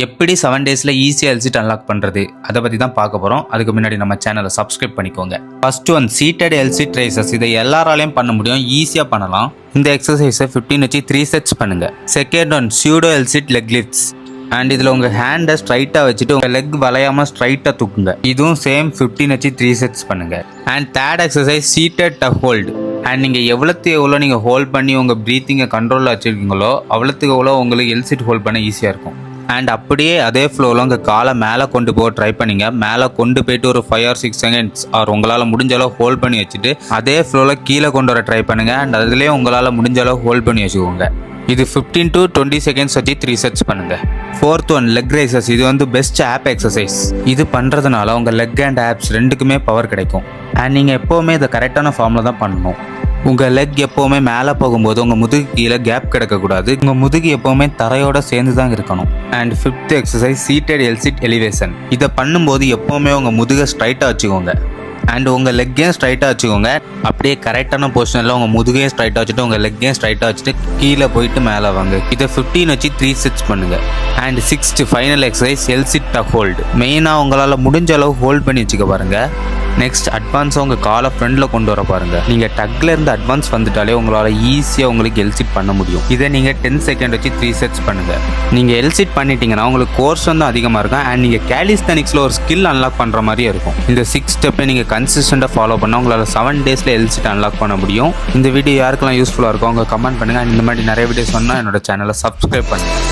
எப்படி 7 டேஸில் ஈஸியாக எல்சிட் அன்லாக் பண்ணுறது அதை பற்றி தான் பார்க்க போகிறோம். அதுக்கு முன்னாடி நம்ம சேனலை சப்ஸ்கிரைப் பண்ணிக்கோங்க. First one seated L sit raises. இதை எல்லாராலையும் பண்ண முடியும், ஈஸியாக பண்ணலாம். இந்த எக்ஸசைஸை 15 வச்சு 3 செட்ஸ் பண்ணுங்கள். Second one pseudo L sit leg lifts. And இதில் உங்கள் ஹேண்டை ஸ்ட்ரைட்டாக வச்சுட்டு உங்கள் லெக் வளையாமல் ஸ்ட்ரைட்டாக தூக்குங்க. இதுவும் சேம் 15 வச்சு 3 செட்ஸ் பண்ணுங்கள். And third exercise seated tuck hold. And நீங்கள் எவ்வளோ நீங்கள் ஹோல்ட் பண்ணி உங்கள் ப்ரீத்திங்கை கண்ட்ரோலில் வச்சுருக்கீங்களோ அவ்வளோத்துக்கு எவ்வளோ உங்களுக்கு எல்சிட் ஹோல்ட் பண்ண ஈஸியாக இருக்கும். அண்ட் அப்படியே அதே ஃப்ளோவில் உங்கள் காலை மேலே கொண்டு போக ட்ரை பண்ணிங்க. மேலே கொண்டு போயிட்டு ஒரு 5 or 6 செகண்ட்ஸ் ஆர் உங்களால் முடிஞ்ச அளவு ஹோல்ட் பண்ணி வச்சுட்டு அதே ஃப்ளோவில் கீழே கொண்டு வர ட்ரை பண்ணுங்கள். அண்ட் அதுலேயே உங்களால் முடிஞ்ச அளவு ஹோல்ட் பண்ணி வச்சுக்கோங்க. இது 15 to 20 செகண்ட்ஸ் வச்சு 3 செட்ஸ் பண்ணுங்கள். Fourth one leg raises. இது வந்து பெஸ்ட் ஆப் எக்ஸசைஸ். இது பண்ணுறதுனால உங்கள் லெக் அண்ட் ஆப்ஸ் ரெண்டுக்குமே பவர் கிடைக்கும். அண்ட் நீங்கள் எப்போவுமே இதை கரெக்டான ஃபார்மில் தான் பண்ணணும். உங்கள் லெக் எப்போவுமே மேலே போகும்போது உங்கள் முதுகு கீழே கேப் கிடக்கக்கூடாது. உங்கள் முதுகு எப்போவுமே தரையோட சேர்ந்து தான் இருக்கணும். And fifth exercise seated L sit elevation. இதை பண்ணும்போது எப்போவுமே உங்கள் முதுகை ஸ்ட்ரைட்டாக வச்சுக்கோங்க. அண்ட் உங்கள் லெக்கையும் ஸ்ட்ரைட்டாக வச்சுக்கோங்க. அப்படியே கரெக்டான பொசிஷனில் உங்கள் முதுகையும் ஸ்ட்ரைட்டாக வச்சுட்டு உங்கள் லெக்கையும் ஸ்ட்ரைட்டாக வச்சுட்டு கீழே போயிட்டு மேலே வாங்க. இதை 15 வச்சு 3 செட்ஸ் பண்ணுங்கள். And sixth final exercise L sit tuck hold. மெயினாக உங்களால் முடிஞ்ச அளவு ஹோல்ட் பண்ணி வச்சுக்க பாருங்கள். நெக்ஸ்ட் அட்வான்ஸாக உங்கள் காலை ஃப்ரண்டில் கொண்டு வர பாருங்கள். நீங்கள் டக்கில் இருந்து அட்வான்ஸ் வந்துட்டாலே உங்களால் ஈஸியாக உங்களுக்கு எல்சிட் பண்ண முடியும். இதை நீங்கள் 10 செகண்ட் வச்சு 3 செட்ஸ் பண்ணுங்கள். நீங்கள் எல்சிட் பண்ணிட்டீங்கன்னா உங்களுக்கு கோர்ஸ் வந்து அதிகமாக இருக்கும். அண்ட் நீங்கள் கேலிஸ்தனிக்ஸில் ஒரு ஸ்கில் அன்லாக் பண்ணுற மாதிரியே இருக்கும். இந்த 6 ஸ்டெப்பை நீங்கள் கன்சிஸ்டண்ட்டாக ஃபாலோ பண்ணால் உங்களால் 7 டேஸில் எல்சிட் அன்லாக் பண்ண முடியும். இந்த வீடியோ யாருக்கெல்லாம் யூஸ்ஃபுல்லாக இருக்கும் அவங்க கமெண்ட் பண்ணுங்கள். இந்த மாதிரி நிறைய வீடியோஸ் சொன்னால் என்னோட சேனலை சப்ஸ்கிரைப் பண்ணுங்கள்.